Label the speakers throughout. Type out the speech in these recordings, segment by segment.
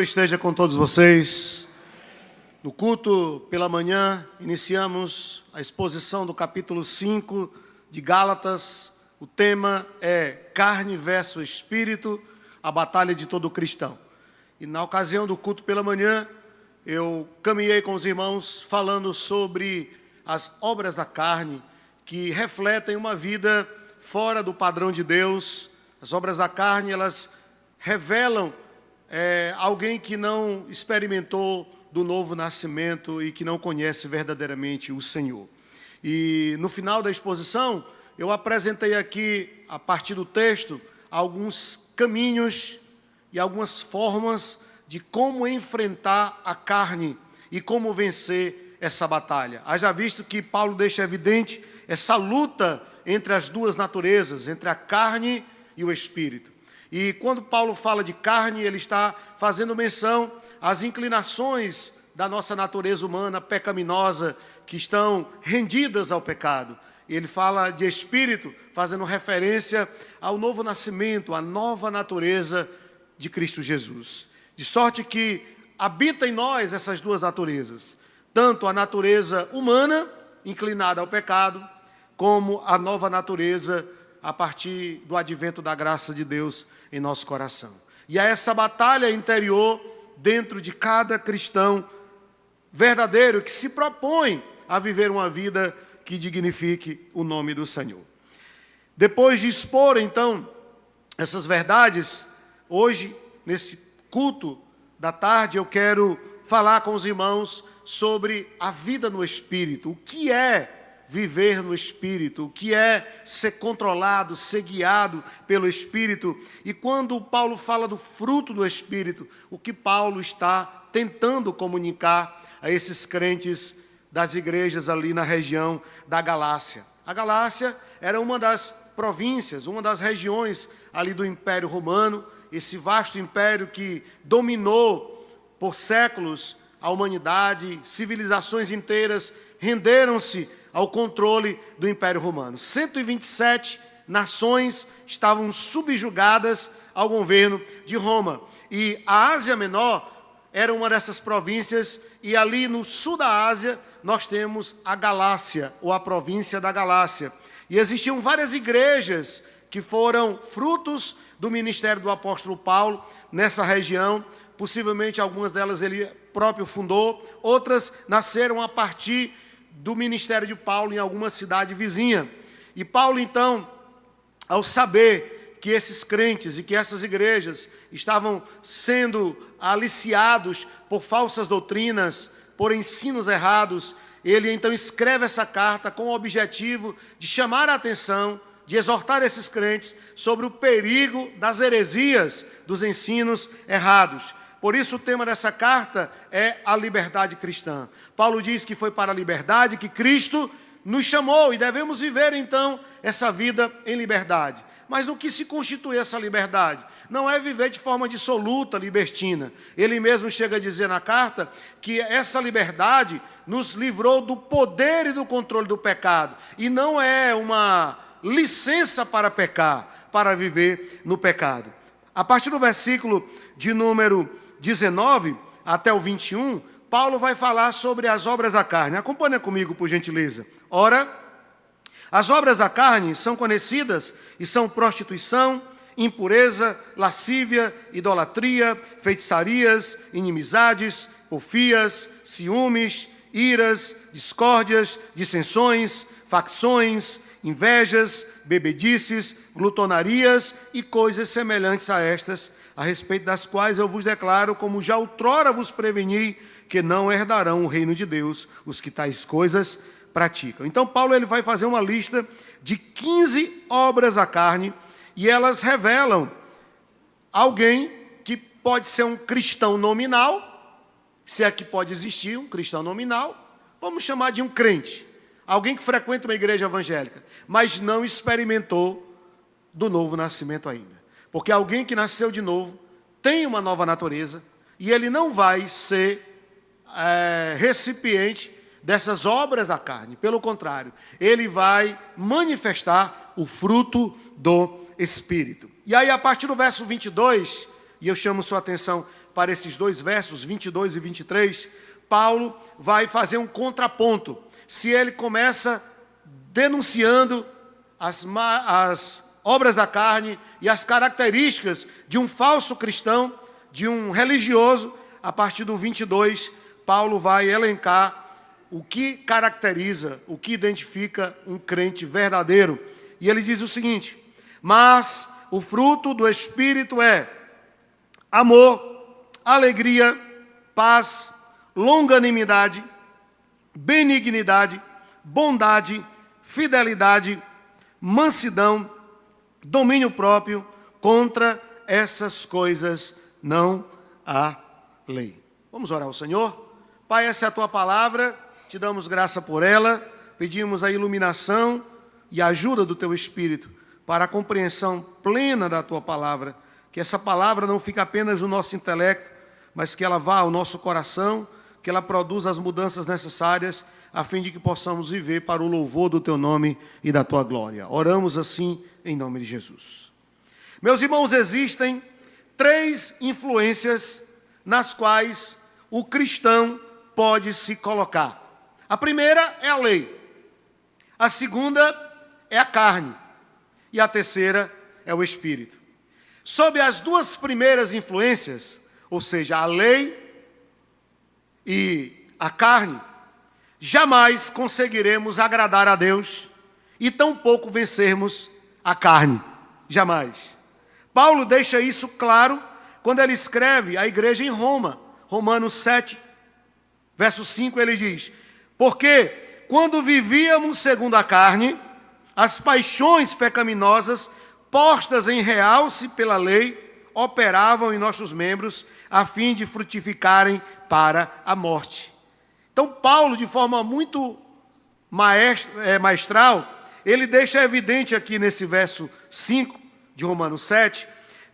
Speaker 1: esteja com todos vocês. No culto pela manhã, iniciamos a exposição do capítulo 5 de Gálatas. O tema é carne versus espírito, a batalha de todo cristão. E na ocasião do culto pela manhã, eu caminhei com os irmãos falando sobre as obras da carne, que refletem uma vida fora do padrão de Deus. As obras da carne, elas revelam alguém que não experimentou do novo nascimento e que não conhece verdadeiramente o Senhor. E no final da exposição, eu apresentei aqui, a partir do texto, alguns caminhos e algumas formas de como enfrentar a carne e como vencer essa batalha. Haja visto que Paulo deixa evidente essa luta entre as duas naturezas, entre a carne e o espírito. E quando Paulo fala de carne, ele está fazendo menção às inclinações da nossa natureza humana pecaminosa, que estão rendidas ao pecado. Ele fala de espírito, fazendo referência ao novo nascimento, à nova natureza de Cristo Jesus. De sorte que habita em nós essas duas naturezas, tanto a natureza humana, inclinada ao pecado, como a nova natureza a partir do advento da graça de Deus em nosso coração. E há essa batalha interior dentro de cada cristão verdadeiro que se propõe a viver uma vida que dignifique o nome do Senhor. Depois de expor, então, essas verdades, hoje, nesse culto da tarde, eu quero falar com os irmãos sobre a vida no Espírito. O que é viver no Espírito? O que é ser controlado, ser guiado pelo Espírito? E quando Paulo fala do fruto do Espírito, o que Paulo está tentando comunicar a esses crentes das igrejas ali na região da Galácia. A Galácia era uma das províncias, uma das regiões ali do Império Romano, esse vasto império que dominou por séculos a humanidade, civilizações inteiras renderam-se ao controle do Império Romano. 127 nações estavam subjugadas ao governo de Roma. E a Ásia Menor era uma dessas províncias, e ali no sul da Ásia nós temos a Galácia, ou a província da Galácia. E existiam várias igrejas que foram frutos do ministério do apóstolo Paulo nessa região. Possivelmente algumas delas ele próprio fundou, outras nasceram a partir do ministério de Paulo em alguma cidade vizinha. E Paulo, então, ao saber que esses crentes e que essas igrejas estavam sendo aliciados por falsas doutrinas, por ensinos errados, ele então escreve essa carta com o objetivo de chamar a atenção, de exortar esses crentes sobre o perigo das heresias, dos ensinos errados. Por isso o tema dessa carta é a liberdade cristã. Paulo diz que foi para a liberdade que Cristo nos chamou e devemos viver então essa vida em liberdade. Mas no que se constitui essa liberdade? Não é viver de forma dissoluta, libertina. Ele mesmo chega a dizer na carta que essa liberdade nos livrou do poder e do controle do pecado. E não é uma licença para pecar, para viver no pecado. A partir do versículo de número 19 até o 21, Paulo vai falar sobre as obras da carne. Acompanha comigo, por gentileza. Ora, as obras da carne são conhecidas e são prostituição, impureza, lascívia, idolatria, feitiçarias, inimizades, porfias, ciúmes, iras, discórdias, dissensões, facções, invejas, bebedices, glutonarias e coisas semelhantes a estas, a respeito das quais eu vos declaro, como já outrora vos preveni, que não herdarão o reino de Deus os que tais coisas praticam. Então Paulo ele vai fazer uma lista de 15 obras da carne, e elas revelam alguém que pode ser um cristão nominal, se é que pode existir um cristão nominal, vamos chamar de um crente, alguém que frequenta uma igreja evangélica, mas não experimentou do novo nascimento ainda. Porque alguém que nasceu de novo tem uma nova natureza e ele não vai ser recipiente dessas obras da carne. Pelo contrário, ele vai manifestar o fruto do Espírito. E aí, a partir do verso 22, e eu chamo sua atenção para esses dois versos, 22 e 23, Paulo vai fazer um contraponto. Se ele começa denunciando as obras da carne e as características de um falso cristão, de um religioso, a partir do 22, Paulo vai elencar o que caracteriza, o que identifica um crente verdadeiro. E ele diz o seguinte: mas o fruto do Espírito é amor, alegria, paz, longanimidade, benignidade, bondade, fidelidade, mansidão, domínio próprio. Contra essas coisas não há lei. Vamos orar ao Senhor. Pai, essa é a tua palavra, te damos graça por ela, pedimos a iluminação e a ajuda do teu Espírito para a compreensão plena da tua palavra, que essa palavra não fique apenas no nosso intelecto, mas que ela vá ao nosso coração, que ela produza as mudanças necessárias, a fim de que possamos viver para o louvor do teu nome e da tua glória. Oramos assim em nome de Jesus. Meus irmãos, existem 3 influências nas quais o cristão pode se colocar. A primeira é a lei, a segunda é a carne e a terceira é o Espírito. Sob as 2 primeiras influências, ou seja, a lei e a carne, jamais conseguiremos agradar a Deus e tampouco vencermos a carne. Jamais. Paulo deixa isso claro quando ele escreve à igreja em Roma. Romanos 7, verso 5, ele diz: porque quando vivíamos segundo a carne, as paixões pecaminosas, postas em realce pela lei, operavam em nossos membros, a fim de frutificarem para a morte. Então, Paulo, de forma muito maestral, ele deixa evidente aqui nesse verso 5 de Romanos 7,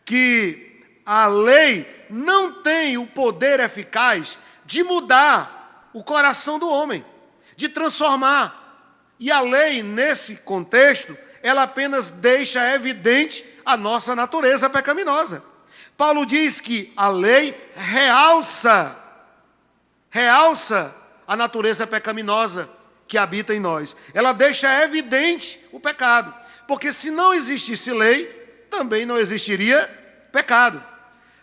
Speaker 1: que a lei não tem o poder eficaz de mudar o coração do homem, de transformar. E a lei, nesse contexto, ela apenas deixa evidente a nossa natureza pecaminosa. Paulo diz que a lei realça a natureza pecaminosa que habita em nós. Ela deixa evidente o pecado, porque se não existisse lei, também não existiria pecado.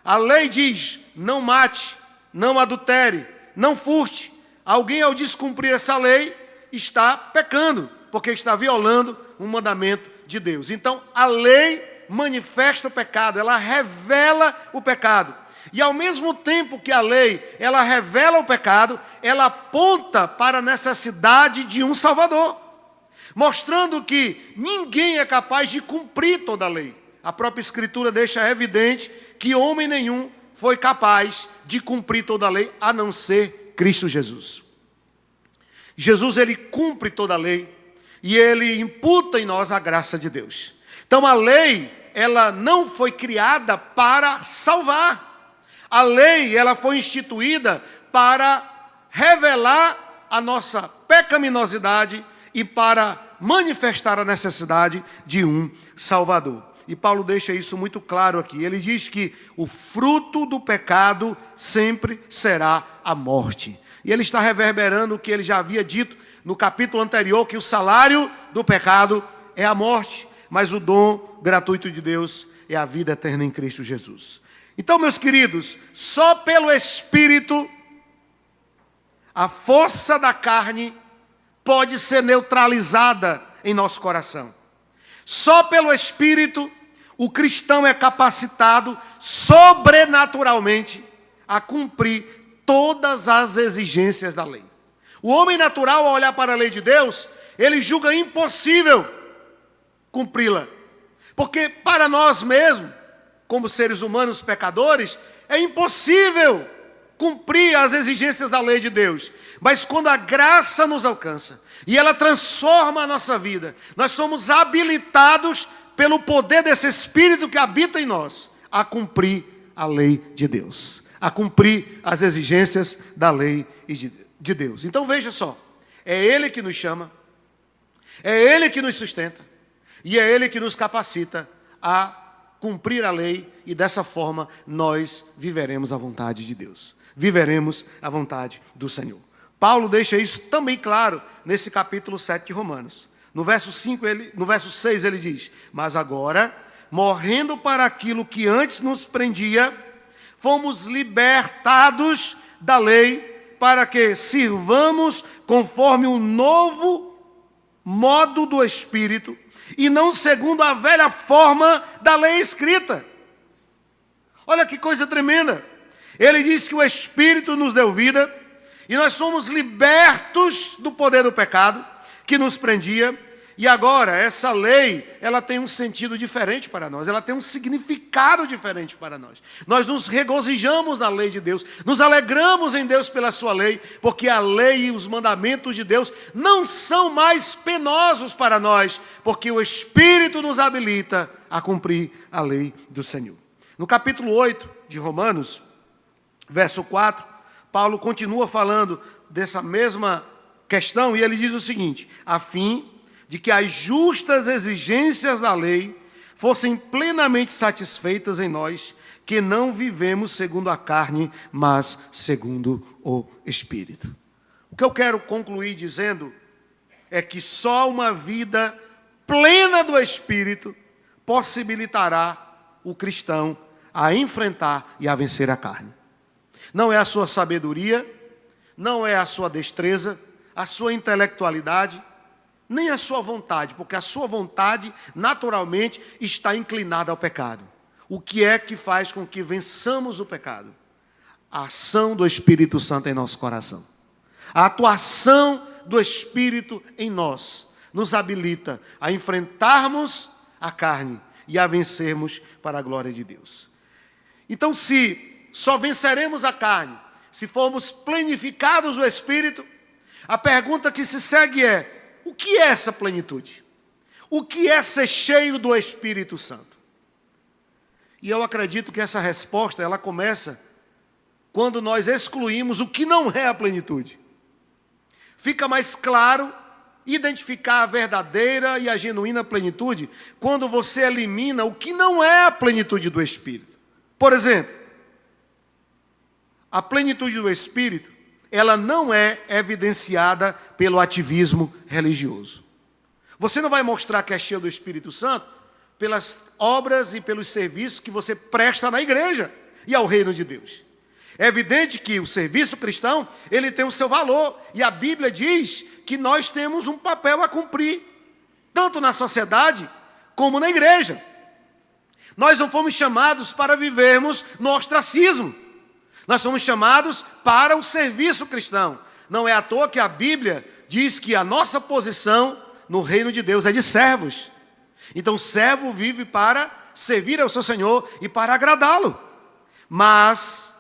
Speaker 1: A lei diz: não mate, não adultere, não furte. Alguém, ao descumprir essa lei, está pecando, porque está violando um mandamento de Deus. Então, a lei manifesta o pecado, ela revela o pecado. E ao mesmo tempo que a lei, ela revela o pecado, ela aponta para a necessidade de um Salvador, mostrando que ninguém é capaz de cumprir toda a lei. A própria Escritura deixa evidente que homem nenhum foi capaz de cumprir toda a lei, a não ser Cristo Jesus. Jesus, ele cumpre toda a lei e ele imputa em nós a graça de Deus. Então a lei, ela não foi criada para salvar. A lei, ela foi instituída para revelar a nossa pecaminosidade e para manifestar a necessidade de um Salvador. E Paulo deixa isso muito claro aqui. Ele diz que o fruto do pecado sempre será a morte. E ele está reverberando o que ele já havia dito no capítulo anterior, que o salário do pecado é a morte, mas o dom gratuito de Deus é a vida eterna em Cristo Jesus. Então, meus queridos, só pelo Espírito, a força da carne pode ser neutralizada em nosso coração. Só pelo Espírito, o cristão é capacitado sobrenaturalmente a cumprir todas as exigências da lei. O homem natural, ao olhar para a lei de Deus, ele julga impossível cumpri-la. Porque para nós mesmos, como seres humanos pecadores, é impossível cumprir as exigências da lei de Deus. Mas quando a graça nos alcança e ela transforma a nossa vida, nós somos habilitados pelo poder desse Espírito que habita em nós a cumprir a lei de Deus, a cumprir as exigências da lei de Deus. Então veja só, é Ele que nos chama, é Ele que nos sustenta e é Ele que nos capacita a cumprir a lei e dessa forma nós viveremos a vontade de Deus. Viveremos a vontade do Senhor. Paulo deixa isso também claro nesse capítulo 7 de Romanos. No verso 6 ele diz: mas agora, morrendo para aquilo que antes nos prendia, fomos libertados da lei para que sirvamos conforme o novo modo do Espírito e não segundo a velha forma da lei escrita. Olha que coisa tremenda. Ele diz que o Espírito nos deu vida e nós somos libertos do poder do pecado que nos prendia. E agora, essa lei, ela tem um sentido diferente para nós, ela tem um significado diferente para nós. Nós nos regozijamos na lei de Deus, nos alegramos em Deus pela sua lei, porque a lei e os mandamentos de Deus não são mais penosos para nós, porque o Espírito nos habilita a cumprir a lei do Senhor. No capítulo 8 de Romanos, verso 4, Paulo continua falando dessa mesma questão e ele diz o seguinte: a fim de que as justas exigências da lei fossem plenamente satisfeitas em nós, que não vivemos segundo a carne, mas segundo o Espírito. O que eu quero concluir dizendo é que só uma vida plena do Espírito possibilitará o cristão a enfrentar e a vencer a carne. Não é a sua sabedoria, não é a sua destreza, a sua intelectualidade, nem a sua vontade, porque a sua vontade naturalmente está inclinada ao pecado. O que é que faz com que vençamos o pecado? A ação do Espírito Santo em nosso coração. A atuação do Espírito em nós nos habilita a enfrentarmos a carne e a vencermos para a glória de Deus. Então, se só venceremos a carne se formos plenificados do Espírito, a pergunta que se segue é: o que é essa plenitude? O que é ser cheio do Espírito Santo? E eu acredito que essa resposta, ela começa quando nós excluímos o que não é a plenitude. Fica mais claro identificar a verdadeira e a genuína plenitude quando você elimina o que não é a plenitude do Espírito. Por exemplo, a plenitude do Espírito, ela não é evidenciada pelo ativismo religioso. Você não vai mostrar que é cheio do Espírito Santo pelas obras e pelos serviços que você presta na igreja e ao reino de Deus. É evidente que o serviço cristão, ele tem o seu valor, e a Bíblia diz que nós temos um papel a cumprir, tanto na sociedade como na igreja. Nós não fomos chamados para vivermos no ostracismo. Nós somos chamados para o serviço cristão. Não é à toa que a Bíblia diz que a nossa posição no reino de Deus é de servos. Então o servo vive para servir ao seu Senhor e para agradá-lo. Mas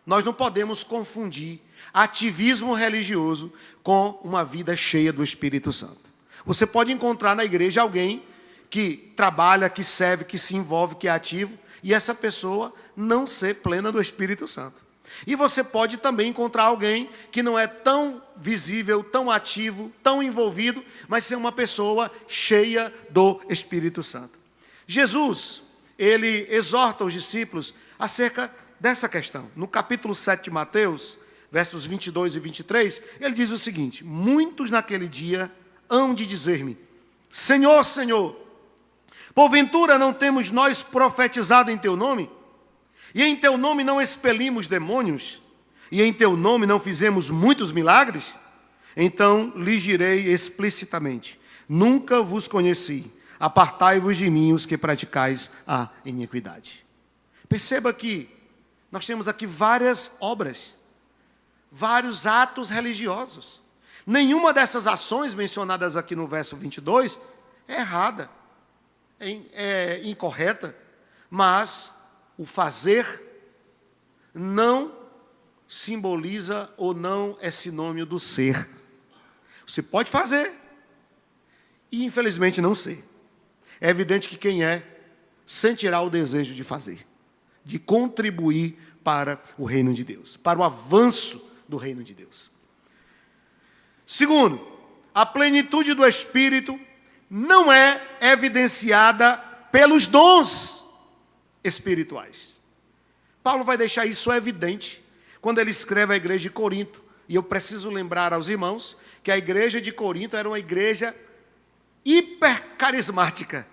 Speaker 1: nós não podemos confundir ativismo religioso com uma vida cheia do Espírito Santo. Você pode encontrar na igreja alguém que trabalha, que serve, que se envolve, que é ativo, e essa pessoa não ser plena do Espírito Santo. E você pode também encontrar alguém que não é tão visível, tão ativo, tão envolvido, mas ser uma pessoa cheia do Espírito Santo. Jesus, ele exorta os discípulos acerca dessa questão. No capítulo 7 de Mateus, versos 22 e 23, ele diz o seguinte: muitos naquele dia hão de dizer-me: Senhor, Senhor, porventura não temos nós profetizado em teu nome? E em teu nome não expelimos demônios? E em teu nome não fizemos muitos milagres? Então lhes direi explicitamente: nunca vos conheci. Apartai-vos de mim, os que praticais a iniquidade. Perceba que nós temos aqui várias obras, vários atos religiosos. Nenhuma dessas ações mencionadas aqui no verso 22 é errada, é incorreta, mas o fazer não simboliza ou não é sinônimo do ser. Você pode fazer e, infelizmente, não ser. É evidente que quem é, sentirá o desejo de fazer, de contribuir para o reino de Deus, para o avanço do reino de Deus. Segundo, a plenitude do Espírito não é evidenciada pelos dons espirituais. Paulo vai deixar isso evidente quando ele escreve à igreja de Corinto. E eu preciso lembrar aos irmãos que a igreja de Corinto era uma igreja hipercarismática.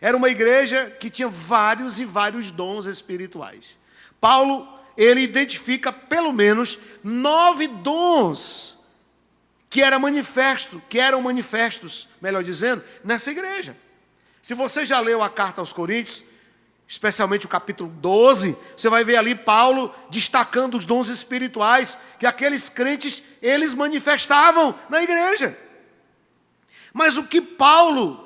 Speaker 1: Era uma igreja que tinha vários e vários dons espirituais. Paulo, ele identifica pelo menos 9 dons que eram manifestos, melhor dizendo, nessa igreja. Se você já leu a carta aos Coríntios, especialmente o capítulo 12, você vai ver ali Paulo destacando os dons espirituais que aqueles crentes, eles manifestavam na igreja. Mas o que Paulo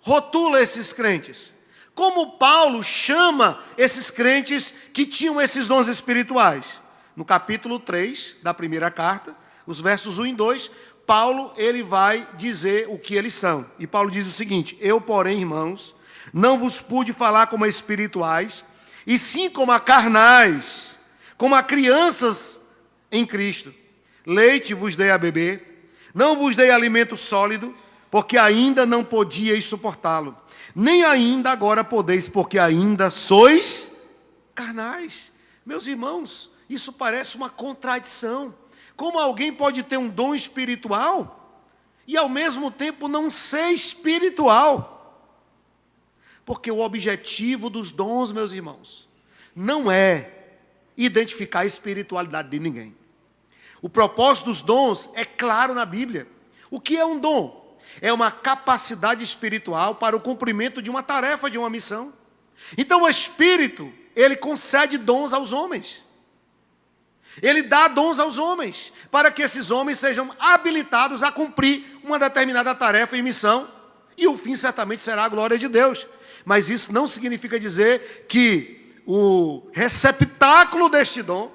Speaker 1: rotula esses crentes? Como Paulo chama esses crentes que tinham esses dons espirituais? No capítulo 3 da primeira carta, os versos 1 e 2, Paulo ele vai dizer o que eles são. E Paulo diz o seguinte: eu, porém, irmãos, não vos pude falar como a espirituais, e sim como a carnais, como a crianças em Cristo. Leite vos dei a beber, não vos dei alimento sólido, porque ainda não podíeis suportá-lo. Nem ainda agora podeis, porque ainda sois carnais. Meus irmãos, isso parece uma contradição. Como alguém pode ter um dom espiritual e ao mesmo tempo não ser espiritual? Porque o objetivo dos dons, meus irmãos, não é identificar a espiritualidade de ninguém. O propósito dos dons é claro na Bíblia. O que é um dom? É uma capacidade espiritual para o cumprimento de uma tarefa, de uma missão. Então o Espírito, ele concede dons aos homens. Ele dá dons aos homens, para que esses homens sejam habilitados a cumprir uma determinada tarefa e missão, e o fim certamente será a glória de Deus. Mas isso não significa dizer que o receptáculo deste dom,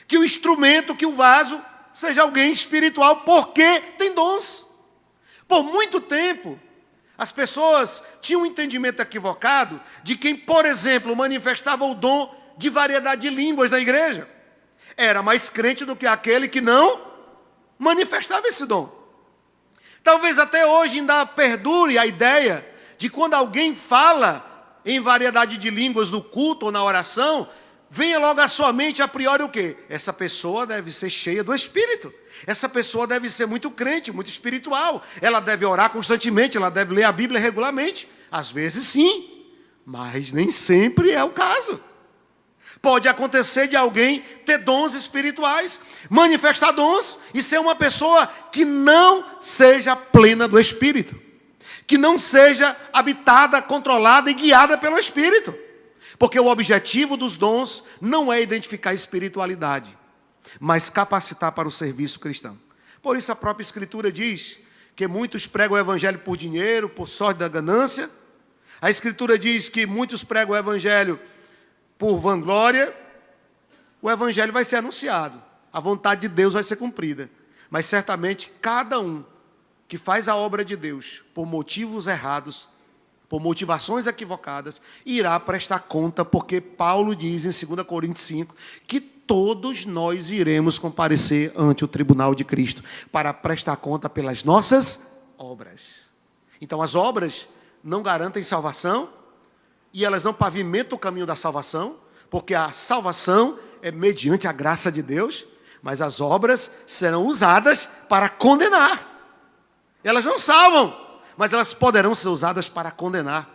Speaker 1: que o instrumento, que o vaso, seja alguém espiritual, porque tem dons. Por muito tempo, as pessoas tinham um entendimento equivocado de quem, por exemplo, manifestava o dom de variedade de línguas na igreja. Era mais crente do que aquele que não manifestava esse dom. Talvez até hoje ainda perdure a ideia de quando alguém fala em variedade de línguas no culto ou na oração, venha logo à sua mente a priori o quê? Essa pessoa deve ser cheia do Espírito. Essa pessoa deve ser muito crente, muito espiritual. Ela deve orar constantemente, ela deve ler a Bíblia regularmente. Às vezes sim, mas nem sempre é o caso. Pode acontecer de alguém ter dons espirituais, manifestar dons e ser uma pessoa que não seja plena do Espírito, que não seja habitada, controlada e guiada pelo Espírito. Porque o objetivo dos dons não é identificar a espiritualidade, mas capacitar para o serviço cristão. Por isso a própria Escritura diz que muitos pregam o Evangelho por dinheiro, por sorte da ganância. A Escritura diz que muitos pregam o Evangelho por vanglória. O Evangelho vai ser anunciado, a vontade de Deus vai ser cumprida. Mas certamente cada um que faz a obra de Deus por motivos errados, por motivações equivocadas, irá prestar conta, porque Paulo diz em 2 Coríntios 5, que todos nós iremos comparecer ante o tribunal de Cristo, para prestar conta pelas nossas obras. Então as obras não garantem salvação, e elas não pavimentam o caminho da salvação, porque a salvação é mediante a graça de Deus, mas as obras serão usadas para condenar. Elas não salvam, mas elas poderão ser usadas para condenar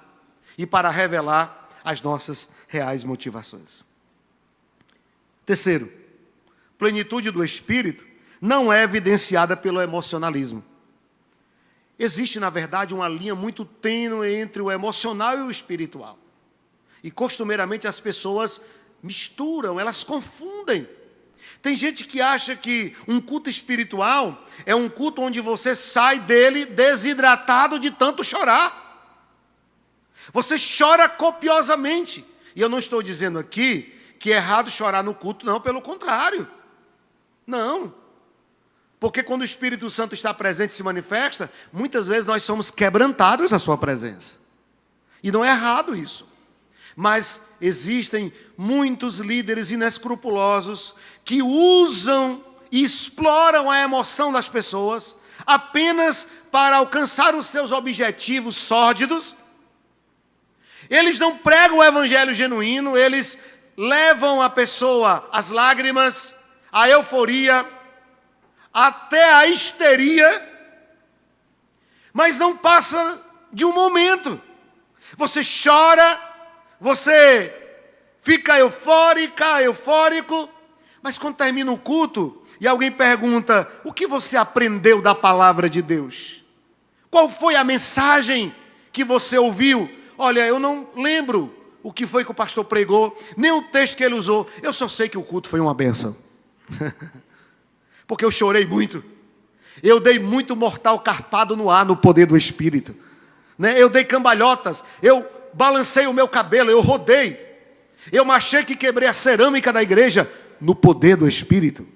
Speaker 1: e para revelar as nossas reais motivações. Terceiro, plenitude do Espírito não é evidenciada pelo emocionalismo. Existe, na verdade, uma linha muito tênue entre o emocional e o espiritual. E, costumeiramente, as pessoas misturam, elas confundem. Tem gente que acha que um culto espiritual é um culto onde você sai dele desidratado de tanto chorar. Você chora copiosamente. E eu não estou dizendo aqui que é errado chorar no culto, não, pelo contrário. Não. Porque quando o Espírito Santo está presente e se manifesta, muitas vezes nós somos quebrantados à sua presença. E não é errado isso. Mas existem muitos líderes inescrupulosos que usam e exploram a emoção das pessoas apenas para alcançar os seus objetivos sórdidos. Eles não pregam o evangelho genuíno, eles levam a pessoa às lágrimas, à euforia, até a histeria, mas não passa de um momento. Você chora, você fica eufórico, mas quando termina o culto e alguém pergunta: o que você aprendeu da palavra de Deus? Qual foi a mensagem que você ouviu? Olha, eu não lembro o que foi que o pastor pregou, nem o texto que ele usou. Eu só sei que o culto foi uma bênção. Porque eu chorei muito. Eu dei muito mortal carpado no ar no poder do Espírito. Eu dei cambalhotas, eu balancei o meu cabelo, eu rodei. Eu machei que quebrei a cerâmica da igreja no poder do Espírito.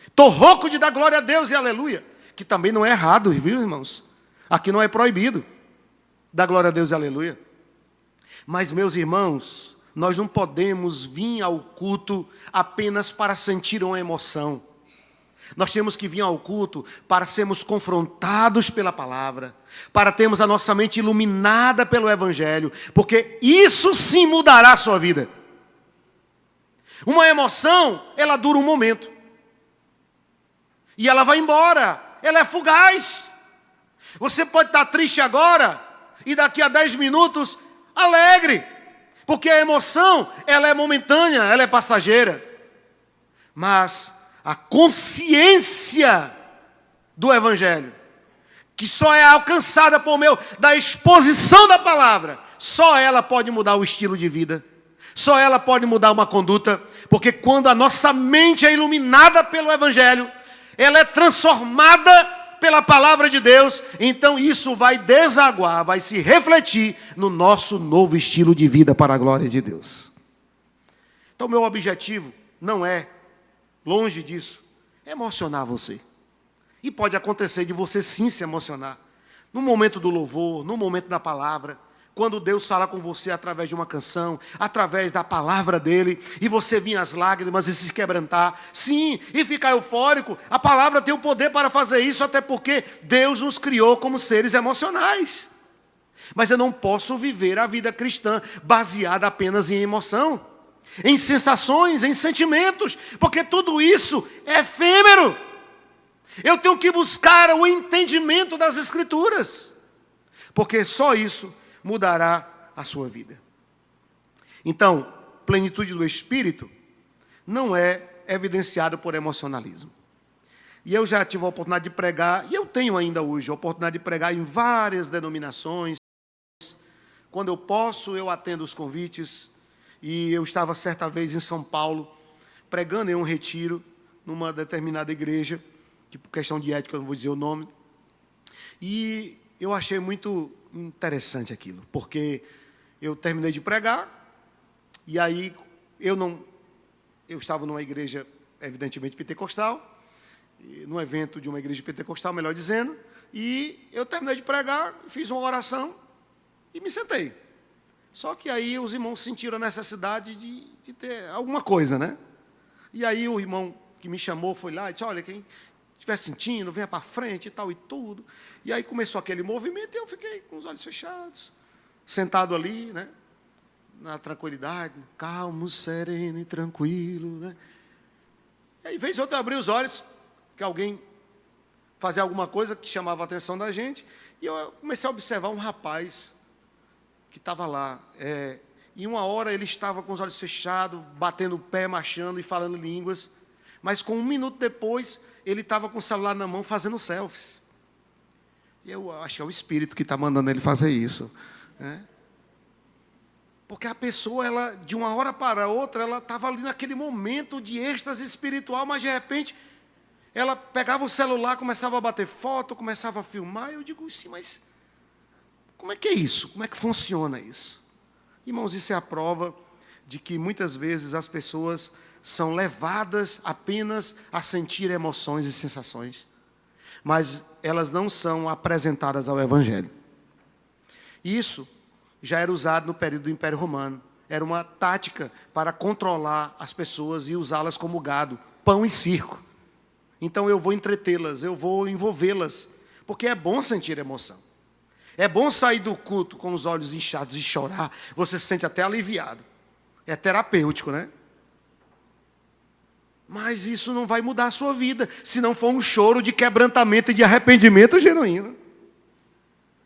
Speaker 1: Estou rouco de dar glória a Deus e aleluia. Que também não é errado, viu, irmãos? Aqui não é proibido dar glória a Deus e aleluia. Mas, meus irmãos, nós não podemos vir ao culto apenas para sentir uma emoção. Nós temos que vir ao culto para sermos confrontados pela palavra, para termos a nossa mente iluminada pelo Evangelho, porque isso sim mudará a sua vida. Uma emoção, ela dura um momento. E ela vai embora, ela é fugaz. Você pode estar triste agora, e daqui a 10 minutos, alegre. Porque a emoção, ela é momentânea, ela é passageira. Mas a consciência do Evangelho, que só é alcançada por meio da exposição da palavra, só ela pode mudar o estilo de vida. Só ela pode mudar uma conduta, porque quando a nossa mente é iluminada pelo Evangelho, ela é transformada pela palavra de Deus, então isso vai desaguar, vai se refletir no nosso novo estilo de vida para a glória de Deus. Então, meu objetivo não é, longe disso, emocionar você. E pode acontecer de você sim se emocionar. No momento do louvor, no momento da palavra, quando Deus fala com você através de uma canção, através da palavra dele, e você vir às lágrimas e se quebrantar, sim, e ficar eufórico, a palavra tem o poder para fazer isso, até porque Deus nos criou como seres emocionais. Mas eu não posso viver a vida cristã baseada apenas em emoção, em sensações, em sentimentos, porque tudo isso é efêmero. Eu tenho que buscar o entendimento das Escrituras, porque só isso mudará a sua vida. Então, plenitude do Espírito não é evidenciada por emocionalismo. E eu já tive a oportunidade de pregar, e eu tenho ainda hoje a oportunidade de pregar em várias denominações. Quando eu posso, eu atendo os convites. E eu estava certa vez em São Paulo, pregando em um retiro, numa determinada igreja, tipo questão de ética, eu não vou dizer o nome. E eu achei muito interessante aquilo, porque eu terminei de pregar, e aí eu estava numa igreja, evidentemente, pentecostal, num evento de uma igreja pentecostal, melhor dizendo, e eu terminei de pregar, fiz uma oração e me sentei. Só que aí os irmãos sentiram a necessidade de ter alguma coisa, né? E aí o irmão que me chamou foi lá e disse: olha, quem estiver sentindo, venha para frente e tal e tudo. E aí começou aquele movimento e eu fiquei com os olhos fechados, sentado ali, né? Na tranquilidade, calmo, sereno e tranquilo, né? E aí, vez ou outra, eu abri os olhos, que alguém fazia alguma coisa que chamava a atenção da gente, e eu comecei a observar um rapaz que estava lá. Em uma hora ele estava com os olhos fechados, batendo o pé, marchando e falando línguas, mas com um minuto depois, ele estava com o celular na mão fazendo selfies. E eu acho que é o Espírito que está mandando ele fazer isso, né? Porque a pessoa, ela, de uma hora para outra, ela estava ali naquele momento de êxtase espiritual, mas de repente, ela pegava o celular, começava a bater foto, começava a filmar, e eu digo, sim, mas como é que é isso? Como é que funciona isso? Irmãos, isso é a prova de que muitas vezes as pessoas são levadas apenas a sentir emoções e sensações, mas elas não são apresentadas ao Evangelho. Isso já era usado no período do Império Romano. Era uma tática para controlar as pessoas e usá-las como gado, pão e circo. Então eu vou entretê-las, eu vou envolvê-las, porque é bom sentir emoção. É bom sair do culto com os olhos inchados e chorar. Você se sente até aliviado. É terapêutico, né? Mas isso não vai mudar a sua vida, se não for um choro de quebrantamento e de arrependimento genuíno.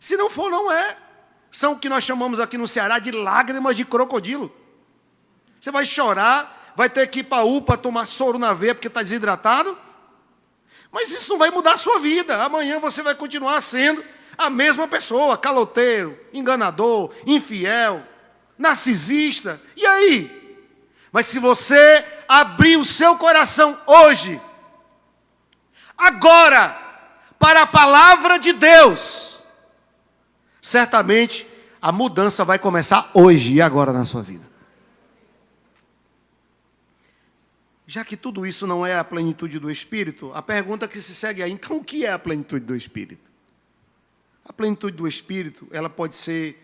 Speaker 1: Se não for, não é. São o que nós chamamos aqui no Ceará de lágrimas de crocodilo. Você vai chorar, vai ter que ir para a UPA tomar soro na veia porque está desidratado. Mas isso não vai mudar a sua vida. Amanhã você vai continuar sendo a mesma pessoa, caloteiro, enganador, infiel, narcisista. E aí? Mas se você abrir o seu coração hoje, agora, para a palavra de Deus, certamente a mudança vai começar hoje e agora na sua vida. Já que tudo isso não é a plenitude do Espírito, a pergunta que se segue é, então o que é a plenitude do Espírito? A plenitude do Espírito, ela pode ser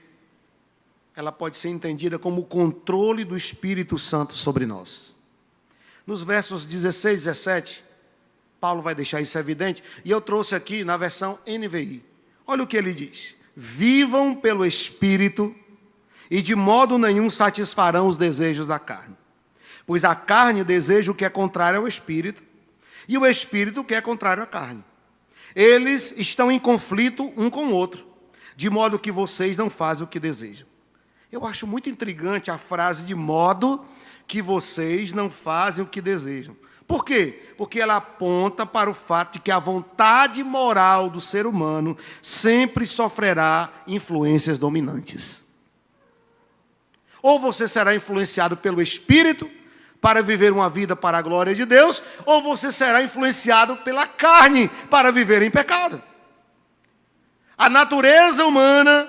Speaker 1: entendida como o controle do Espírito Santo sobre nós. Nos versos 16 e 17, Paulo vai deixar isso evidente, e eu trouxe aqui na versão NVI. Olha o que ele diz: vivam pelo Espírito e de modo nenhum satisfarão os desejos da carne. Pois a carne deseja o que é contrário ao Espírito, e o Espírito o que é contrário à carne. Eles estão em conflito um com o outro, de modo que vocês não fazem o que desejam. Eu acho muito intrigante a frase de modo que vocês não fazem o que desejam. Por quê? Porque ela aponta para o fato de que a vontade moral do ser humano sempre sofrerá influências dominantes. Ou você será influenciado pelo Espírito para viver uma vida para a glória de Deus, ou você será influenciado pela carne para viver em pecado. A natureza humana,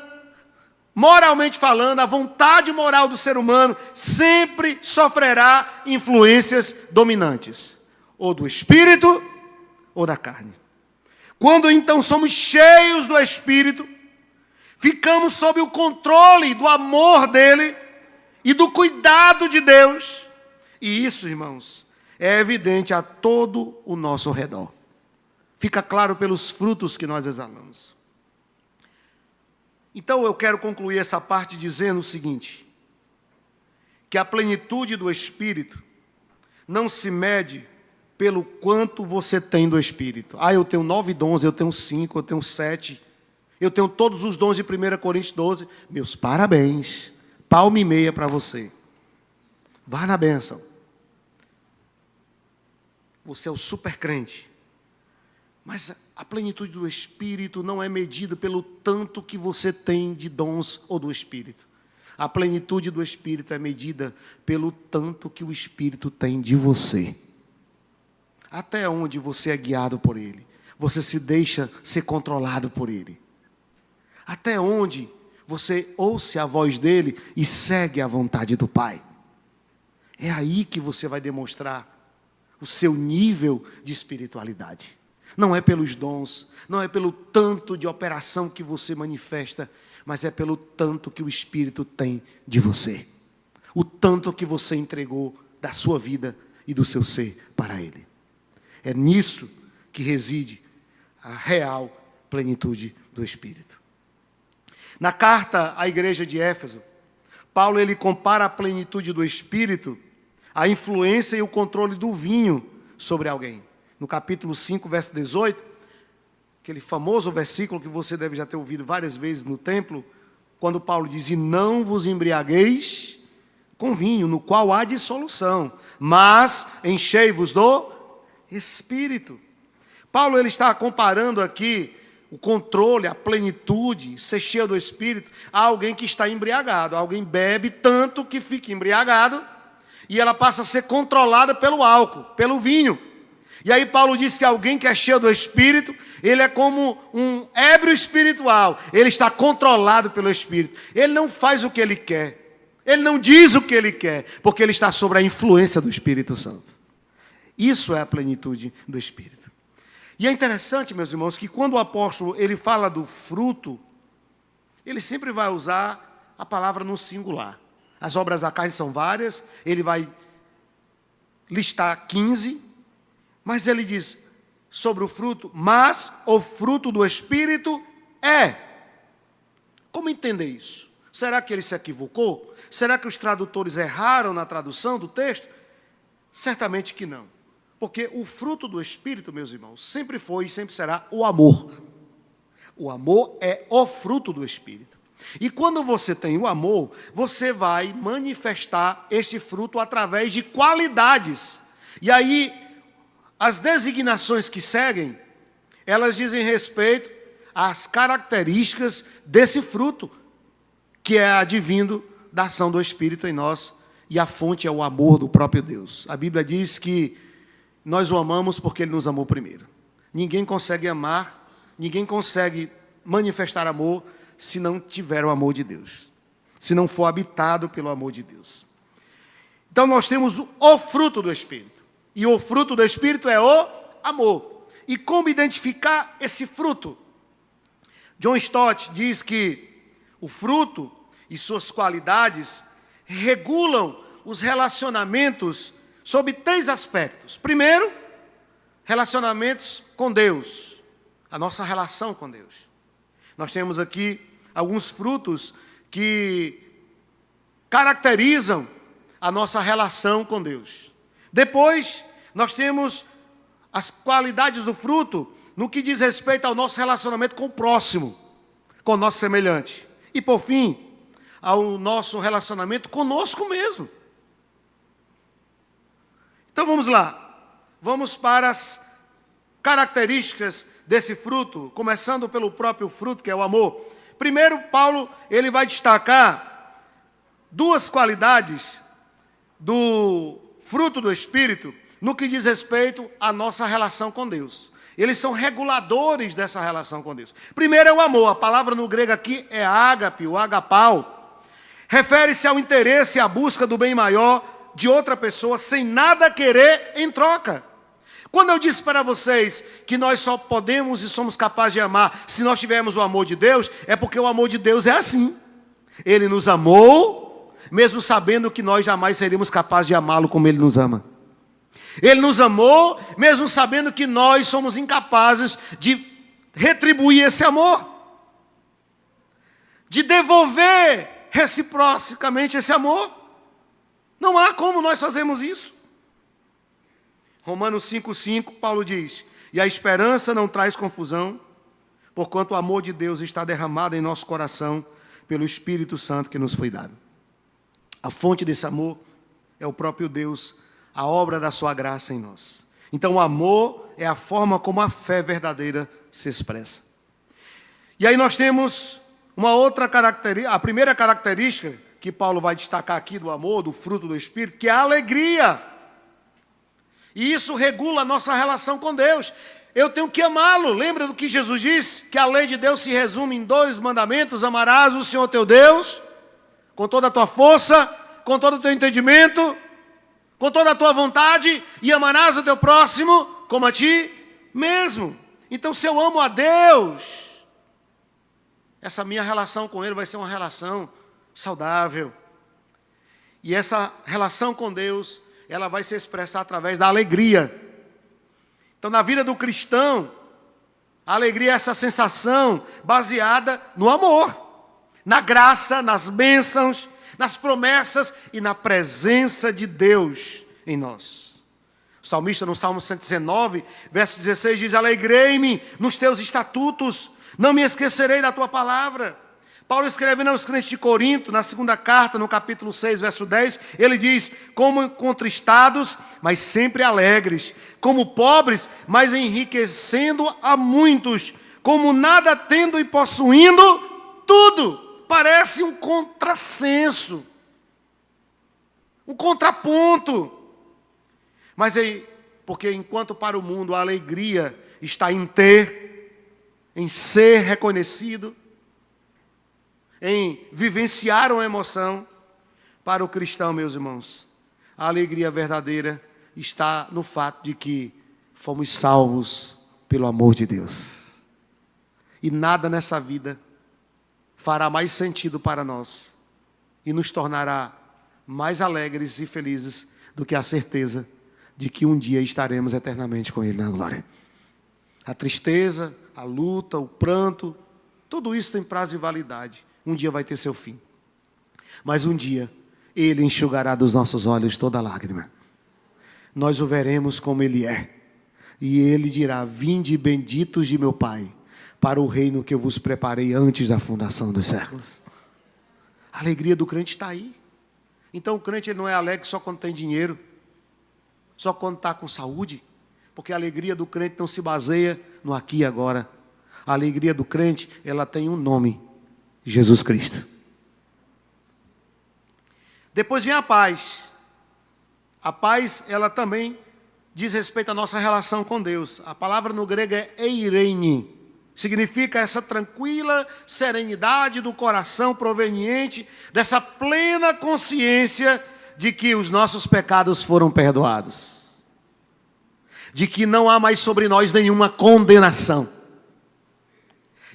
Speaker 1: moralmente falando, a vontade moral do ser humano sempre sofrerá influências dominantes, ou do Espírito ou da carne. Quando então somos cheios do Espírito, ficamos sob o controle do amor dele e do cuidado de Deus. E isso, irmãos, é evidente a todo o nosso redor. Fica claro pelos frutos que nós exalamos. Então eu quero concluir essa parte dizendo o seguinte: que a plenitude do Espírito não se mede pelo quanto você tem do Espírito. Eu tenho 9 dons, eu tenho 5, eu tenho 7, eu tenho todos os dons de 1 Coríntios 12. Meus parabéns, palma e meia para você. Vá na bênção. Você é o super crente. Mas a plenitude do Espírito não é medida pelo tanto que você tem de dons ou do Espírito. A plenitude do Espírito é medida pelo tanto que o Espírito tem de você. Até onde você é guiado por Ele. Você se deixa ser controlado por Ele. Até onde você ouve a voz dEle e segue a vontade do Pai. É aí que você vai demonstrar o seu nível de espiritualidade. Não é pelos dons, não é pelo tanto de operação que você manifesta, mas é pelo tanto que o Espírito tem de você. O tanto que você entregou da sua vida e do seu ser para Ele. É nisso que reside a real plenitude do Espírito. Na carta à igreja de Éfeso, Paulo ele compara a plenitude do Espírito à influência e o controle do vinho sobre alguém. No capítulo 5, verso 18, aquele famoso versículo que você deve já ter ouvido várias vezes no templo, quando Paulo diz: e não vos embriagueis com vinho, no qual há dissolução, mas enchei-vos do Espírito. Paulo ele está comparando aqui o controle, a plenitude, ser cheio do Espírito, a alguém que está embriagado. Alguém bebe tanto que fica embriagado, e ela passa a ser controlada pelo álcool, pelo vinho. E aí Paulo diz que alguém que é cheio do Espírito, ele é como um ébrio espiritual. Ele está controlado pelo Espírito. Ele não faz o que ele quer. Ele não diz o que ele quer, porque ele está sob a influência do Espírito Santo. Isso é a plenitude do Espírito. E é interessante, meus irmãos, que quando o apóstolo ele fala do fruto, ele sempre vai usar a palavra no singular. As obras da carne são várias, ele vai listar 15, mas ele diz sobre o fruto: mas o fruto do Espírito é. Como entender isso? Será que ele se equivocou? Será que os tradutores erraram na tradução do texto? Certamente que não. Porque o fruto do Espírito, meus irmãos, sempre foi e sempre será o amor. O amor é o fruto do Espírito. E quando você tem o amor, você vai manifestar esse fruto através de qualidades. E aí, as designações que seguem, elas dizem respeito às características desse fruto, que é advindo da ação do Espírito em nós, e a fonte é o amor do próprio Deus. A Bíblia diz que nós o amamos porque Ele nos amou primeiro. Ninguém consegue amar, ninguém consegue manifestar amor se não tiver o amor de Deus, se não for habitado pelo amor de Deus. Então nós temos o fruto do Espírito, e o fruto do Espírito é o amor. E como identificar esse fruto? John Stott diz que o fruto e suas qualidades regulam os relacionamentos sob 3 aspectos. Primeiro, relacionamentos com Deus, a nossa relação com Deus. Nós temos aqui alguns frutos que caracterizam a nossa relação com Deus. Depois, nós temos as qualidades do fruto no que diz respeito ao nosso relacionamento com o próximo, com o nosso semelhante. E, por fim, ao nosso relacionamento conosco mesmo. Então, vamos lá. Vamos para as características desse fruto, começando pelo próprio fruto, que é o amor. Primeiro, Paulo, ele vai destacar 2 qualidades do fruto do Espírito no que diz respeito à nossa relação com Deus. Eles são reguladores dessa relação com Deus. Primeiro é o amor. A palavra no grego aqui é ágape, o agapau. Refere-se ao interesse e à busca do bem maior de outra pessoa sem nada querer em troca. Quando eu disse para vocês que nós só podemos e somos capazes de amar se nós tivermos o amor de Deus, é porque o amor de Deus é assim. Ele nos amou, mesmo sabendo que nós jamais seríamos capazes de amá-lo como Ele nos ama. Ele nos amou, mesmo sabendo que nós somos incapazes de retribuir esse amor, de devolver reciprocamente esse amor. Não há como nós fazermos isso. Romanos 5,5, Paulo diz: e a esperança não traz confusão, porquanto o amor de Deus está derramado em nosso coração pelo Espírito Santo que nos foi dado. A fonte desse amor é o próprio Deus, a obra da sua graça em nós. Então o amor é a forma como a fé verdadeira se expressa. E aí nós temos uma outra característica, a primeira característica que Paulo vai destacar aqui do amor, do fruto do Espírito, que é a alegria. E isso regula a nossa relação com Deus. Eu tenho que amá-lo. Lembra do que Jesus disse? Que a lei de Deus se resume em 2 mandamentos: amarás o Senhor teu Deus com toda a tua força, com todo o teu entendimento, com toda a tua vontade, e amarás o teu próximo como a ti mesmo. Então, se eu amo a Deus, essa minha relação com Ele vai ser uma relação saudável. E essa relação com Deus, ela vai se expressar através da alegria. Então, na vida do cristão, a alegria é essa sensação baseada no amor, na graça, nas bênçãos, nas promessas e na presença de Deus em nós. O salmista, no Salmo 119, verso 16, diz: alegrei-me nos teus estatutos, não me esquecerei da tua palavra. Paulo, escrevendo aos crentes de Corinto, na 2ª carta, no capítulo 6, verso 10, ele diz: como contristados, mas sempre alegres, como pobres, mas enriquecendo a muitos, como nada tendo e possuindo tudo. Parece um contrassenso, um contraponto. Mas aí, porque enquanto para o mundo a alegria está em ter, em ser reconhecido, em vivenciar uma emoção, para o cristão, meus irmãos, a alegria verdadeira está no fato de que fomos salvos pelo amor de Deus. E nada nessa vida fará mais sentido para nós e nos tornará mais alegres e felizes do que a certeza de que um dia estaremos eternamente com Ele na glória. A tristeza, a luta, o pranto, tudo isso tem prazo e validade. um dia vai ter seu fim. Mas um dia, Ele enxugará dos nossos olhos toda lágrima. Nós o veremos como Ele é. E Ele dirá: vinde benditos de meu Pai, para o reino que eu vos preparei antes da fundação dos séculos. A alegria do crente está aí. Então o crente ele não é alegre só quando tem dinheiro, só quando está com saúde, porque a alegria do crente não se baseia no aqui e agora. A alegria do crente, ela tem um nome: Jesus Cristo. Depois vem a paz. A paz, ela também diz respeito à nossa relação com Deus. A palavra no grego é eirene. Significa essa tranquila serenidade do coração proveniente dessa plena consciência de que os nossos pecados foram perdoados. De que não há mais sobre nós nenhuma condenação.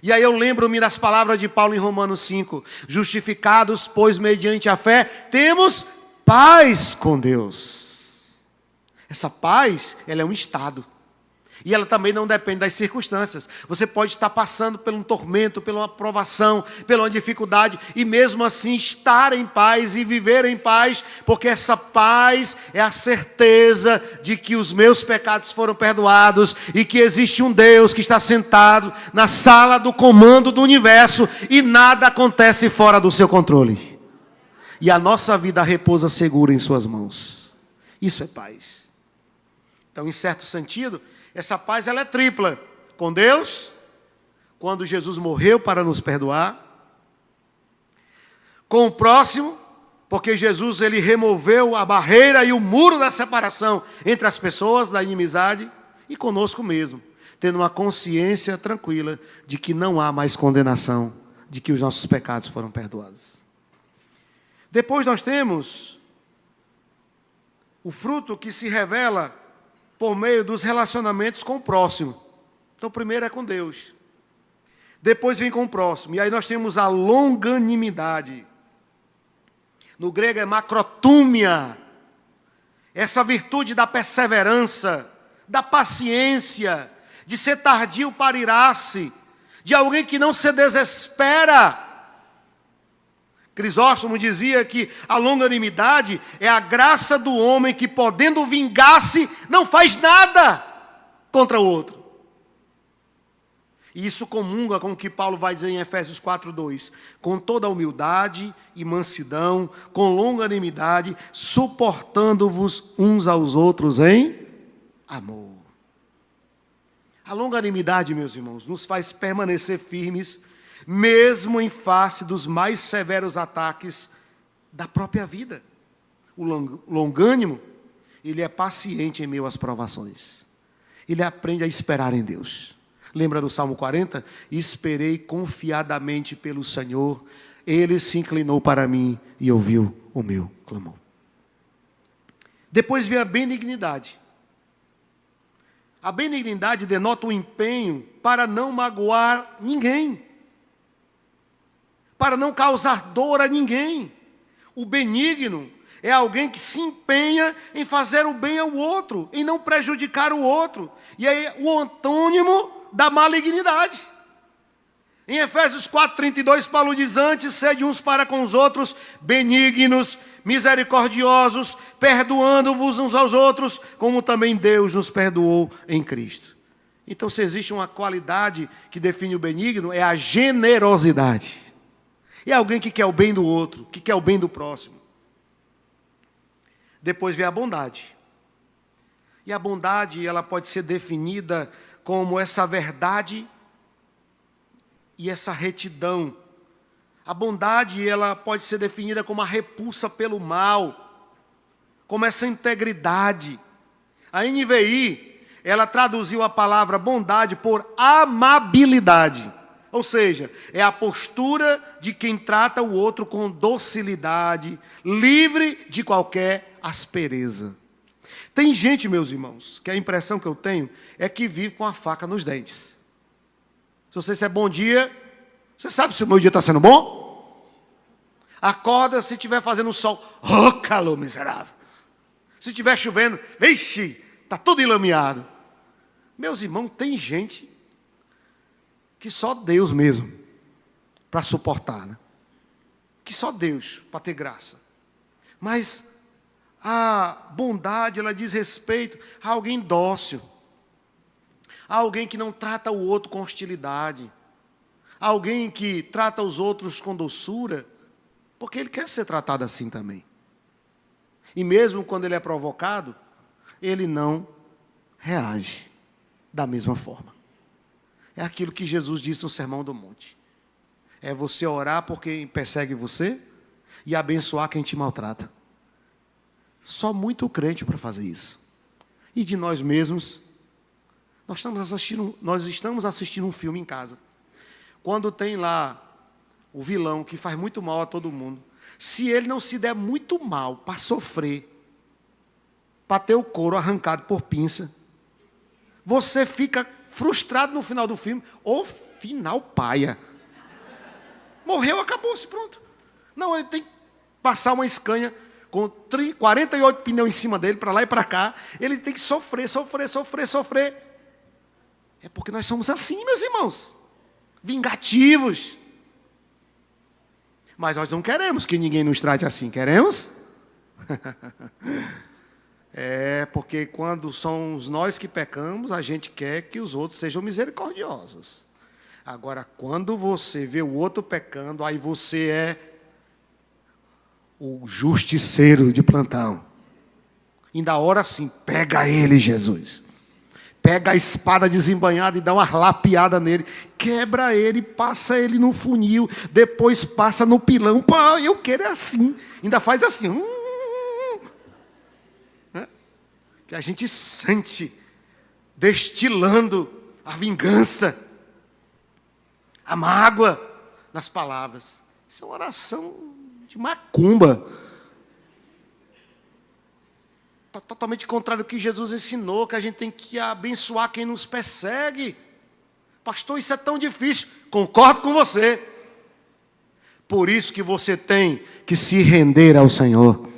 Speaker 1: E aí eu lembro-me das palavras de Paulo em Romanos 5. Justificados, pois, mediante a fé, temos paz com Deus. Essa paz, ela é um estado. E ela também não depende das circunstâncias. Você pode estar passando por um tormento, por uma provação, por uma dificuldade, e mesmo assim estar em paz e viver em paz, porque essa paz é a certeza de que os meus pecados foram perdoados e que existe um Deus que está sentado na sala do comando do universo e nada acontece fora do seu controle. E a nossa vida repousa segura em suas mãos. Isso é paz. Então, em certo sentido, essa paz ela é tripla. Com Deus, quando Jesus morreu para nos perdoar. Com o próximo, porque Jesus ele removeu a barreira e o muro da separação entre as pessoas, da inimizade. E conosco mesmo, tendo uma consciência tranquila de que não há mais condenação, de que os nossos pecados foram perdoados. Depois nós temos o fruto que se revela por meio dos relacionamentos com o próximo. Então, primeiro é com Deus. Depois vem com o próximo. E aí nós temos a longanimidade. No grego é macrotúmia. Essa virtude da perseverança, da paciência, de ser tardio para irar-se, de alguém que não se desespera. Crisóstomo dizia que a longanimidade é a graça do homem que, podendo vingar-se, não faz nada contra o outro. E isso comunga com o que Paulo vai dizer em Efésios 4:2. Com toda humildade e mansidão, com longanimidade, suportando-vos uns aos outros em amor. A longanimidade, meus irmãos, nos faz permanecer firmes, mesmo em face dos mais severos ataques da própria vida. O longânimo, ele é paciente em meio às provações. Ele aprende a esperar em Deus. Lembra do Salmo 40? Esperei confiadamente pelo Senhor, Ele se inclinou para mim e ouviu o meu clamor. Depois vem a benignidade. A benignidade denota o empenho para não magoar ninguém, para não causar dor a ninguém. O benigno é alguém que se empenha em fazer o bem ao outro, em não prejudicar o outro. E aí o antônimo da malignidade. Em Efésios 4:32, Paulo diz: antes, sede uns para com os outros benignos, misericordiosos, perdoando-vos uns aos outros, como também Deus nos perdoou em Cristo. Então, se existe uma qualidade que define o benigno, é a generosidade. É alguém que quer o bem do outro, que quer o bem do próximo. Depois vem a bondade. E a bondade, ela pode ser definida como essa verdade e essa retidão. A bondade, ela pode ser definida como a repulsa pelo mal, como essa integridade. A NVI, ela traduziu a palavra bondade por amabilidade. Ou seja, é a postura de quem trata o outro com docilidade, livre de qualquer aspereza. Tem gente, meus irmãos, que a impressão que eu tenho é que vive com a faca nos dentes. Se você disser bom dia, você sabe se o meu dia está sendo bom? Acorda, se estiver fazendo sol, oh, calor miserável. Se estiver chovendo, vixe, está tudo enlameado. Meus irmãos, tem gente que só Deus mesmo para suportar, né? que só Deus para ter graça. Mas a bondade, ela diz respeito a alguém dócil, a alguém que não trata o outro com hostilidade, a alguém que trata os outros com doçura, porque ele quer ser tratado assim também. E mesmo quando ele é provocado, ele não reage da mesma forma. É aquilo que Jesus disse no Sermão do Monte. É você orar por quem persegue você e abençoar quem te maltrata. Só muito crente para fazer isso. E de nós mesmos, nós estamos assistindo um filme em casa. Quando tem lá o vilão que faz muito mal a todo mundo, se ele não se der muito mal para sofrer, para ter o couro arrancado por pinça, você fica frustrado no final do filme, ou final paia. Morreu, acabou-se, pronto. Não, ele tem que passar uma escanha com 48 pneus em cima dele, para lá e para cá. Ele tem que sofrer. É porque nós somos assim, meus irmãos. Vingativos. Mas nós não queremos que ninguém nos trate assim, queremos? É porque quando somos nós que pecamos, a gente quer que os outros sejam misericordiosos. Agora, quando você vê o outro pecando, aí você é o justiceiro de plantão. Ainda ora assim, pega ele, Jesus. Pega a espada desembainhada e dá uma lapiada nele. Quebra ele, passa ele no funil, depois passa no pilão. Pô, eu quero é assim. Ainda faz assim. Que a gente sente destilando a vingança, a mágoa nas palavras. Isso é uma oração de macumba. Está totalmente contrário ao que Jesus ensinou, que a gente tem que abençoar quem nos persegue. Pastor, isso é tão difícil. Concordo com você. Por isso que você tem que se render ao Senhor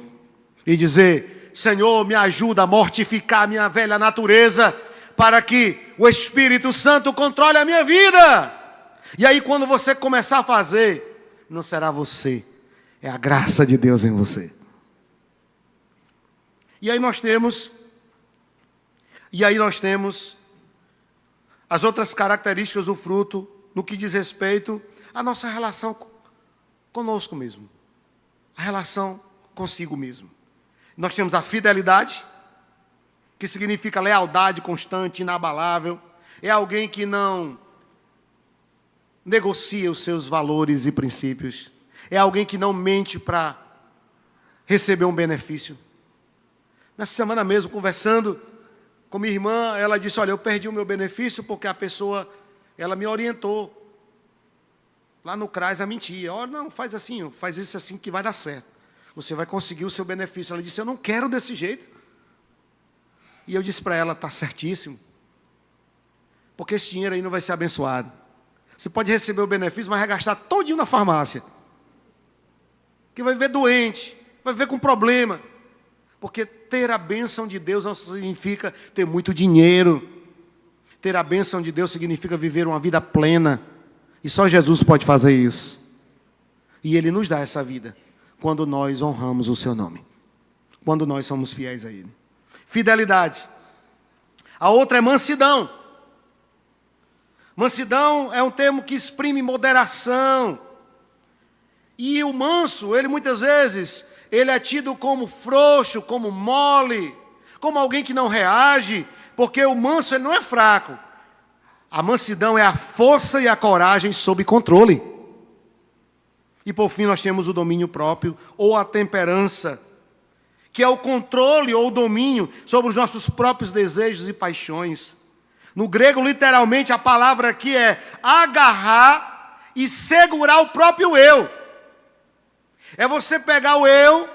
Speaker 1: e dizer: Senhor, me ajuda a mortificar a minha velha natureza, para que o Espírito Santo controle a minha vida. E aí, quando você começar a fazer, não será você, é a graça de Deus em você. E aí nós temos as outras características do fruto, no que diz respeito à nossa relação conosco mesmo, a relação consigo mesmo. Nós temos a fidelidade, que significa lealdade constante, inabalável. É alguém que não negocia os seus valores e princípios. É alguém que não mente para receber um benefício. Nessa semana mesmo, conversando com minha irmã, ela disse: olha, eu perdi o meu benefício porque a pessoa, ela me orientou lá no CRAS a mentir. Olha, não, faz assim, faz isso assim que vai dar certo. Você vai conseguir o seu benefício. Ela disse: eu não quero desse jeito. E eu disse para ela: está certíssimo. Porque esse dinheiro aí não vai ser abençoado. Você pode receber o benefício, mas vai gastar todinho na farmácia. Que vai viver doente, vai viver com problema. Porque ter a bênção de Deus não significa ter muito dinheiro. Ter a bênção de Deus significa viver uma vida plena. E só Jesus pode fazer isso. E Ele nos dá essa vida quando nós honramos o Seu nome. Quando nós somos fiéis a Ele. Fidelidade. A outra é mansidão. Mansidão é um termo que exprime moderação. E o manso, ele muitas vezes, ele é tido como frouxo, como mole, como alguém que não reage, porque o manso ele não é fraco. A mansidão é a força e a coragem sob controle. E por fim nós temos o domínio próprio, ou a temperança, que é o controle ou o domínio sobre os nossos próprios desejos e paixões. No grego, literalmente, a palavra aqui é agarrar e segurar o próprio eu. É você pegar o eu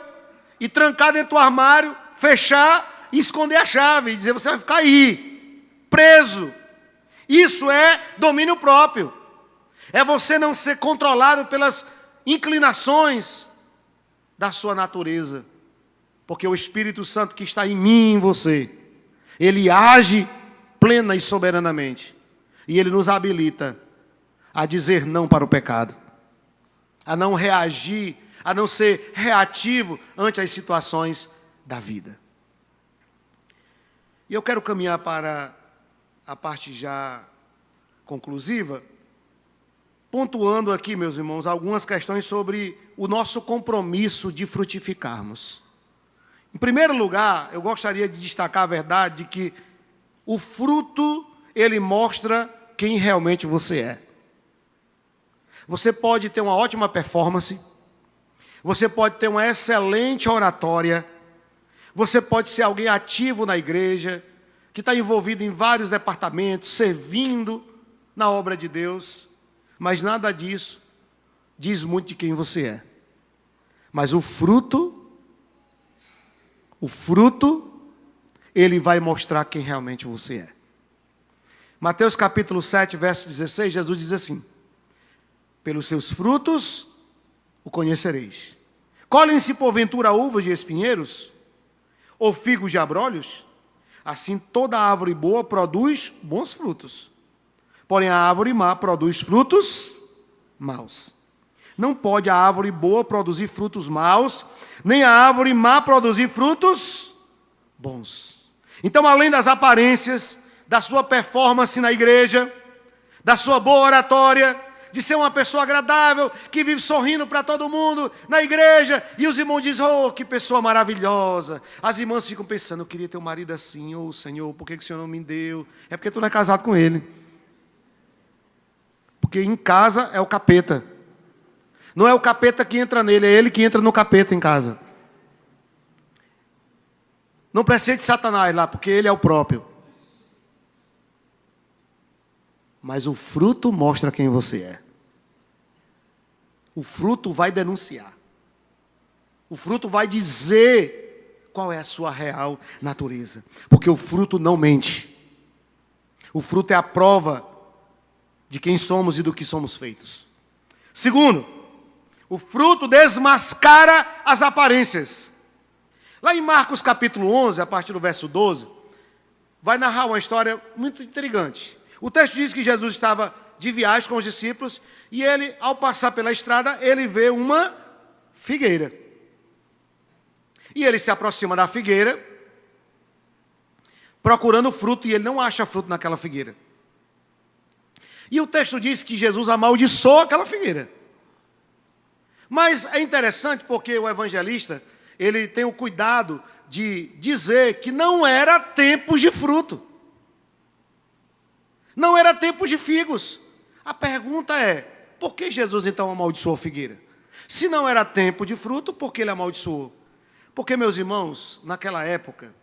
Speaker 1: e trancar dentro do armário, fechar e esconder a chave. E dizer: você vai ficar aí, preso. Isso é domínio próprio. É você não ser controlado pelas inclinações da sua natureza. Porque o Espírito Santo que está em mim e em você, ele age plena e soberanamente. E ele nos habilita a dizer não para o pecado. A não reagir a não ser reativo ante as situações da vida. E eu quero caminhar para a parte já conclusiva, pontuando aqui, meus irmãos, algumas questões sobre o nosso compromisso de frutificarmos. Em primeiro lugar, eu gostaria de destacar a verdade de que o fruto, ele mostra quem realmente você é. Você pode ter uma ótima performance, você pode ter uma excelente oratória, você pode ser alguém ativo na igreja, que está envolvido em vários departamentos, servindo na obra de Deus, mas nada disso diz muito de quem você é. Mas o fruto, ele vai mostrar quem realmente você é. Mateus capítulo 7, verso 16, Jesus diz assim: pelos seus frutos o conhecereis. Colhem-se porventura uvas de espinheiros, ou figos de abrolhos? Assim toda árvore boa produz bons frutos, porém a árvore má produz frutos maus. Não pode a árvore boa produzir frutos maus, nem a árvore má produzir frutos bons. Então, além das aparências, da sua performance na igreja, da sua boa oratória, de ser uma pessoa agradável, que vive sorrindo para todo mundo na igreja, e os irmãos dizem: oh, que pessoa maravilhosa. As irmãs ficam pensando: eu queria ter um marido assim. Oh, Senhor, por que o Senhor não me deu? É porque tu não é casado com ele. Porque em casa é o capeta. Não é o capeta que entra nele, é ele que entra no capeta em casa. Não precisa de Satanás lá, porque ele é o próprio. Mas o fruto mostra quem você é. O fruto vai denunciar. O fruto vai dizer qual é a sua real natureza. Porque o fruto não mente. O fruto é a prova de quem somos e do que somos feitos. Segundo, o fruto desmascara as aparências. Lá em Marcos capítulo 11, a partir do verso 12, vai narrar uma história muito intrigante. O texto diz que Jesus estava de viagem com os discípulos e ele, ao passar pela estrada, ele vê uma figueira. E ele se aproxima da figueira, procurando fruto, e ele não acha fruto naquela figueira. E o texto diz que Jesus amaldiçoou aquela figueira. Mas é interessante porque o evangelista, ele tem o cuidado de dizer que não era tempo de fruto. Não era tempo de figos. A pergunta é: por que Jesus então amaldiçoou a figueira? Se não era tempo de fruto, por que ele amaldiçoou? Porque, meus irmãos, naquela época,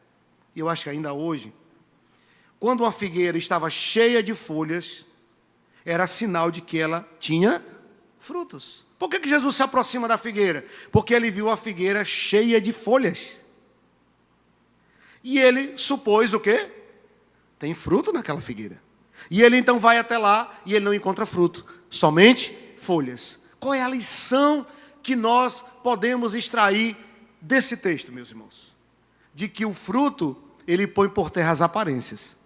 Speaker 1: e eu acho que ainda hoje, quando uma figueira estava cheia de folhas, era sinal de que ela tinha frutos. Por que Jesus se aproxima da figueira? Porque ele viu a figueira cheia de folhas. E ele supôs o quê? Tem fruto naquela figueira. E ele então vai até lá e ele não encontra fruto, somente folhas. Qual é a lição que nós podemos extrair desse texto, meus irmãos? De que o fruto, ele põe por terra as aparências.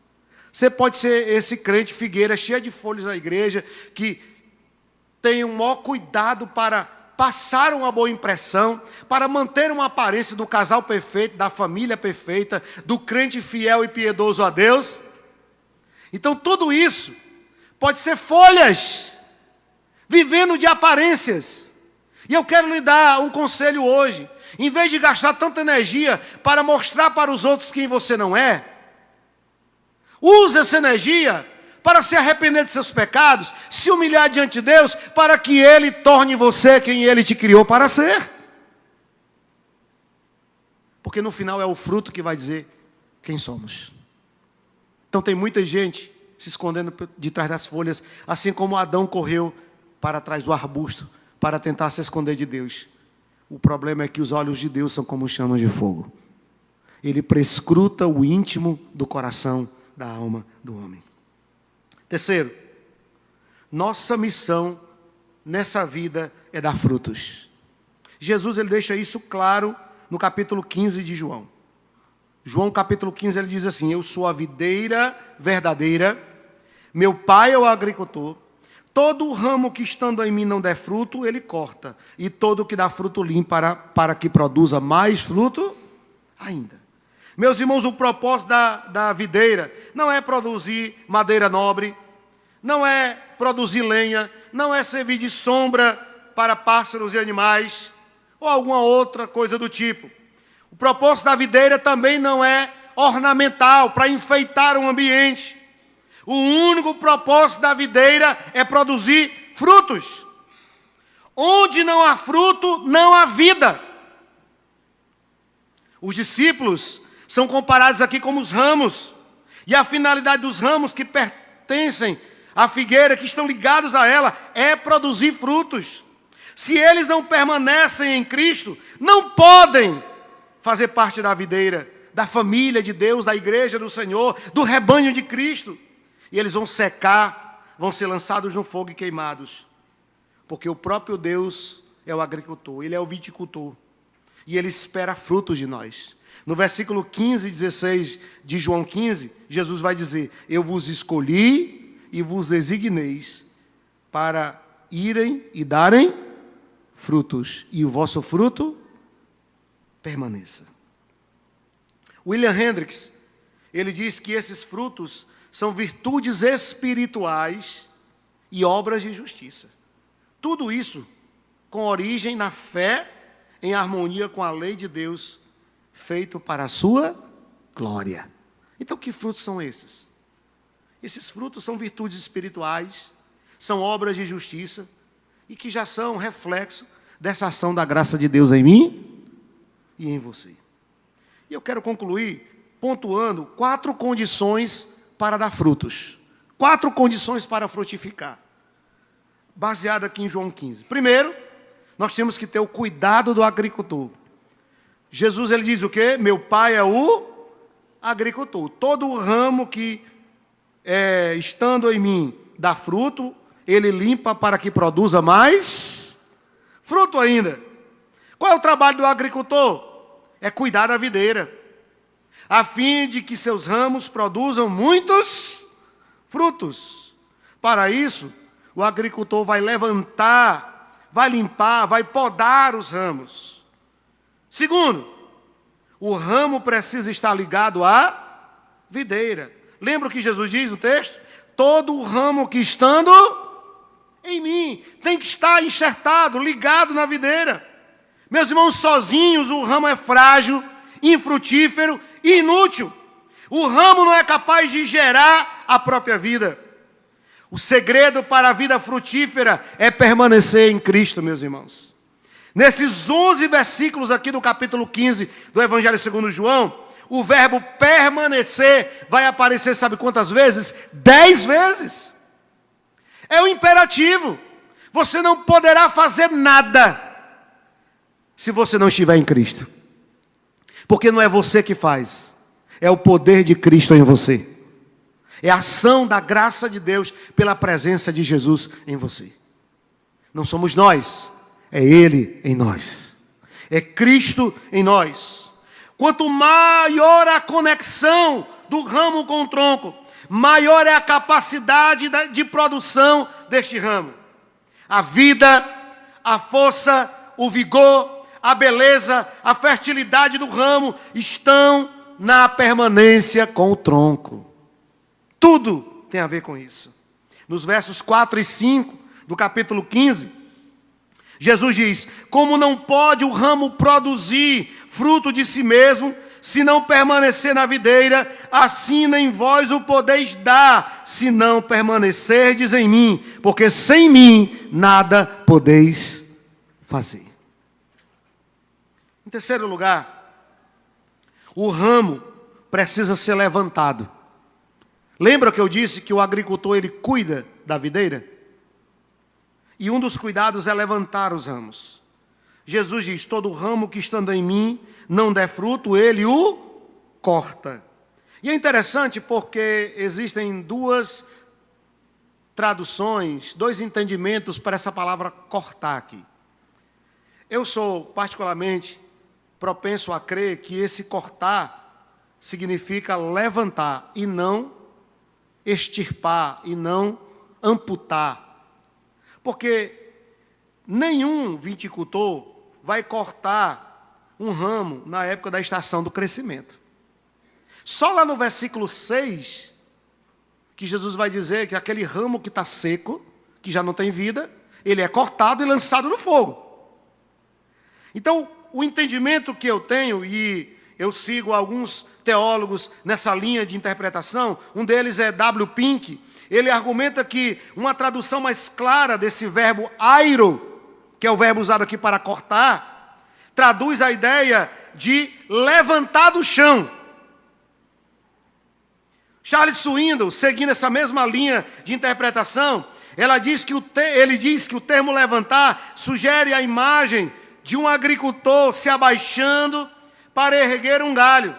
Speaker 1: Você pode ser esse crente figueira cheia de folhas na igreja, que tem um maior cuidado para passar uma boa impressão, para manter uma aparência do casal perfeito, da família perfeita, do crente fiel e piedoso a Deus. Então tudo isso pode ser folhas, vivendo de aparências. E eu quero lhe dar um conselho hoje. Em vez de gastar tanta energia para mostrar para os outros quem você não é, use essa energia para se arrepender de seus pecados, se humilhar diante de Deus, para que Ele torne você quem Ele te criou para ser. Porque no final é o fruto que vai dizer quem somos. Então tem muita gente se escondendo de trás das folhas, assim como Adão correu para trás do arbusto, para tentar se esconder de Deus. O problema é que os olhos de Deus são como chamas de fogo. Ele prescruta o íntimo do coração, da alma do homem. Terceiro, nossa missão nessa vida é dar frutos. Jesus ele deixa isso claro no capítulo 15 de João. João capítulo 15 ele diz assim: eu sou a videira verdadeira, meu pai é o agricultor, todo ramo que estando em mim não der fruto, ele corta. E todo que dá fruto limpa para que produza mais fruto ainda. Meus irmãos, o propósito da videira não é produzir madeira nobre, não é produzir lenha, não é servir de sombra para pássaros e animais, ou alguma outra coisa do tipo. O propósito da videira também não é ornamental, para enfeitar um ambiente. O único propósito da videira é produzir frutos. Onde não há fruto, não há vida. Os discípulos são comparados aqui como os ramos. E a finalidade dos ramos que pertencem à figueira, que estão ligados a ela, é produzir frutos. Se eles não permanecem em Cristo, não podem fazer parte da videira, da família de Deus, da igreja do Senhor, do rebanho de Cristo. E eles vão secar, vão ser lançados no fogo e queimados. Porque o próprio Deus é o agricultor, Ele é o viticultor. E Ele espera frutos de nós. No versículo 15 e 16 de João 15, Jesus vai dizer: eu vos escolhi e vos designeis para irem e darem frutos, e o vosso fruto permaneça. William Hendricks, ele diz que esses frutos são virtudes espirituais e obras de justiça. Tudo isso com origem na fé, em harmonia com a lei de Deus, feito para a sua glória. Então, que frutos são esses? Esses frutos são virtudes espirituais, são obras de justiça, e que já são reflexo dessa ação da graça de Deus em mim e em você. E eu quero concluir pontuando 4 condições para dar frutos. 4 condições para frutificar. Baseado aqui em João 15. Primeiro, nós temos que ter o cuidado do agricultor. Jesus, ele diz o quê? Meu pai é o agricultor. Todo o ramo que, estando em mim, dá fruto, ele limpa para que produza mais fruto ainda. Qual é o trabalho do agricultor? É cuidar da videira, a fim de que seus ramos produzam muitos frutos. Para isso, o agricultor vai levantar, vai limpar, vai podar os ramos. Segundo, o ramo precisa estar ligado à videira. Lembra o que Jesus diz no texto? Todo o ramo que estando em mim tem que estar enxertado, ligado na videira. Meus irmãos, sozinhos o ramo é frágil, infrutífero e inútil. O ramo não é capaz de gerar a própria vida. O segredo para a vida frutífera é permanecer em Cristo, meus irmãos. Nesses 11 versículos aqui do capítulo 15 do Evangelho segundo João, o verbo permanecer vai aparecer, sabe quantas vezes? 10 vezes. É um imperativo. Você não poderá fazer nada se você não estiver em Cristo. Porque não é você que faz, é o poder de Cristo em você. É a ação da graça de Deus pela presença de Jesus em você. Não somos nós, é Ele em nós. É Cristo em nós. Quanto maior a conexão do ramo com o tronco, maior é a capacidade de produção deste ramo. A vida, a força, o vigor, a beleza, a fertilidade do ramo estão na permanência com o tronco. Tudo tem a ver com isso. Nos versos 4 e 5 do capítulo 15, Jesus diz: como não pode o ramo produzir fruto de si mesmo, se não permanecer na videira, assim nem vós o podeis dar, se não permanecerdes em mim, porque sem mim nada podeis fazer. Em terceiro lugar, o ramo precisa ser levantado. Lembra que eu disse que o agricultor ele cuida da videira? E um dos cuidados é levantar os ramos. Jesus diz: todo ramo que estando em mim não der fruto, ele o corta. E é interessante porque existem 2 traduções, 2 entendimentos para essa palavra cortar aqui. Eu sou particularmente propenso a crer que esse cortar significa levantar e não extirpar, e não amputar, Porque nenhum viticultor vai cortar um ramo na época da estação do crescimento. Só lá no versículo 6, que Jesus vai dizer que aquele ramo que está seco, que já não tem vida, ele é cortado e lançado no fogo. Então, o entendimento que eu tenho, e eu sigo alguns teólogos nessa linha de interpretação, um deles é W. Pink, ele argumenta que uma tradução mais clara desse verbo airo, que é o verbo usado aqui para cortar, traduz a ideia de levantar do chão. Charles Swindoll, seguindo essa mesma linha de interpretação, ele diz que o termo levantar sugere a imagem de um agricultor se abaixando para erguer um galho.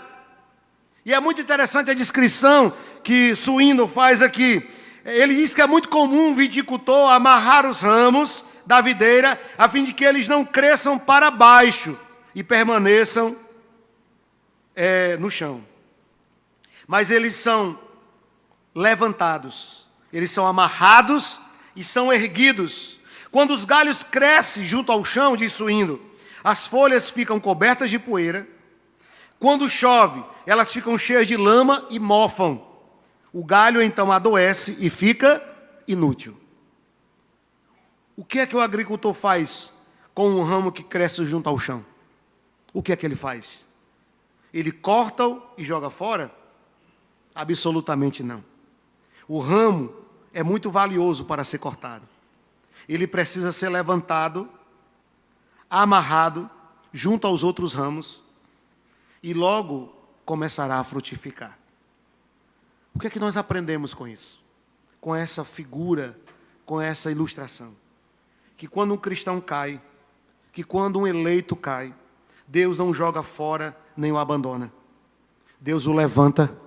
Speaker 1: E é muito interessante a descrição que Swindoll faz aqui. Ele diz que é muito comum um viticultor amarrar os ramos da videira, a fim de que eles não cresçam para baixo e permaneçam no chão. Mas eles são levantados, eles são amarrados e são erguidos. Quando os galhos crescem junto ao chão, diz Swindoll, as folhas ficam cobertas de poeira. Quando chove, elas ficam cheias de lama e mofam. O galho então adoece e fica inútil. O que é que o agricultor faz com um ramo que cresce junto ao chão? O que é que ele faz? Ele corta-o e joga fora? Absolutamente não. O ramo é muito valioso para ser cortado. Ele precisa ser levantado, amarrado, junto aos outros ramos, e logo começará a frutificar. O que é que nós aprendemos com isso? Com essa figura, com essa ilustração? Que quando um cristão cai, que quando um eleito cai, Deus não joga fora nem o abandona. Deus o levanta,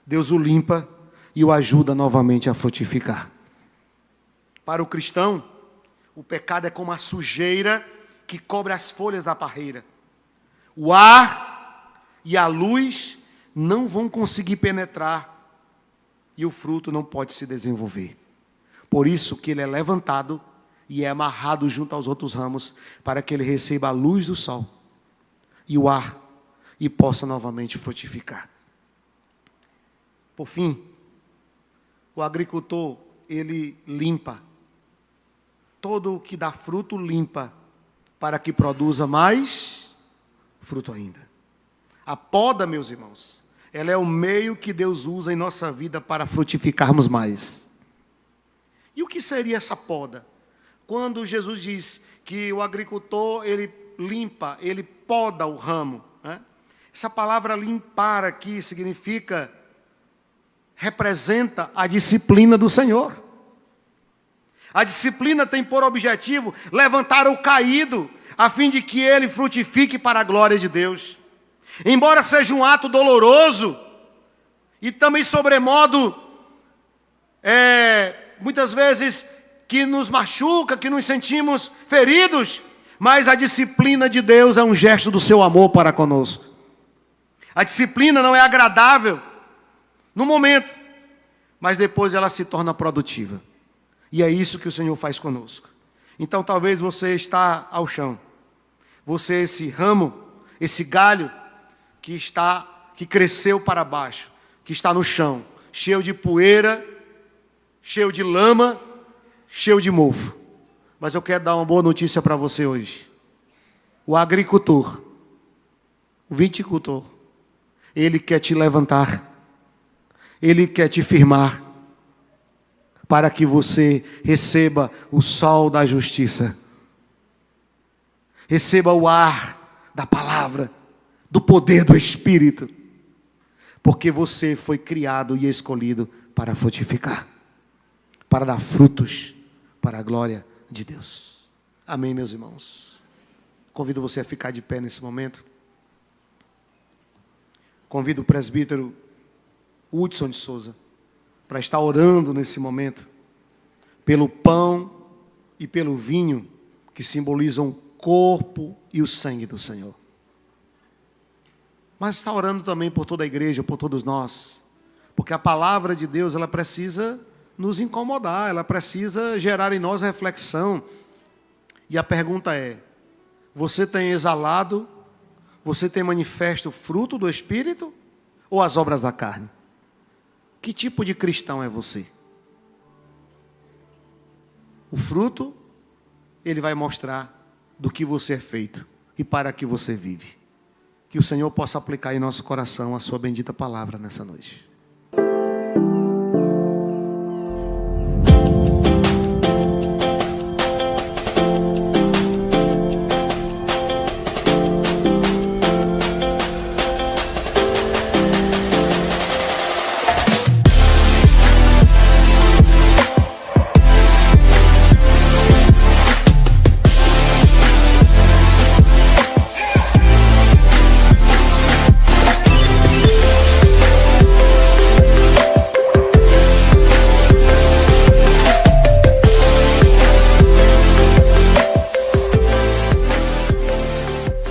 Speaker 1: Deus o limpa e o ajuda novamente a frutificar. Para o cristão, o pecado é como a sujeira que cobre as folhas da parreira. O ar e a luz não vão conseguir penetrar e o fruto não pode se desenvolver. Por isso que ele é levantado e é amarrado junto aos outros ramos para que ele receba a luz do sol e o ar e possa novamente frutificar. Por fim, o agricultor, ele limpa. Todo o que dá fruto, limpa, para que produza mais fruto ainda. A poda, meus irmãos, ela é o meio que Deus usa em nossa vida para frutificarmos mais. E o que seria essa poda? Quando Jesus diz que o agricultor, ele limpa, ele poda o ramo, né? Essa palavra limpar aqui significa, representa a disciplina do Senhor. A disciplina tem por objetivo levantar o caído, a fim de que ele frutifique para a glória de Deus. Embora seja um ato doloroso, e também sobremodo, muitas vezes, que nos machuca, que nos sentimos feridos, mas a disciplina de Deus é um gesto do seu amor para conosco. A disciplina não é agradável no momento, mas depois ela se torna produtiva. E é isso que o Senhor faz conosco. Então talvez você está ao chão. Você, esse ramo, esse galho que cresceu para baixo, que está no chão, cheio de poeira, cheio de lama, cheio de mofo. Mas eu quero dar uma boa notícia para você hoje. O agricultor, o viticultor, ele quer te levantar, ele quer te firmar, para que você receba o sol da justiça, receba o ar da palavra, do poder do Espírito, porque você foi criado e escolhido para frutificar, para dar frutos, para a glória de Deus. Amém, meus irmãos? Convido você a ficar de pé nesse momento. Convido o presbítero Hudson de Souza para estar orando nesse momento pelo pão e pelo vinho que simbolizam o corpo e o sangue do Senhor. Mas está orando também por toda a igreja, por todos nós, porque a palavra de Deus, ela precisa nos incomodar, ela precisa gerar em nós reflexão. E a pergunta é: você tem exalado, você tem manifesto o fruto do Espírito ou as obras da carne? Que tipo de cristão é você? O fruto, ele vai mostrar do que você é feito e para que você vive. Que o Senhor possa aplicar em nosso coração a sua bendita palavra nessa noite.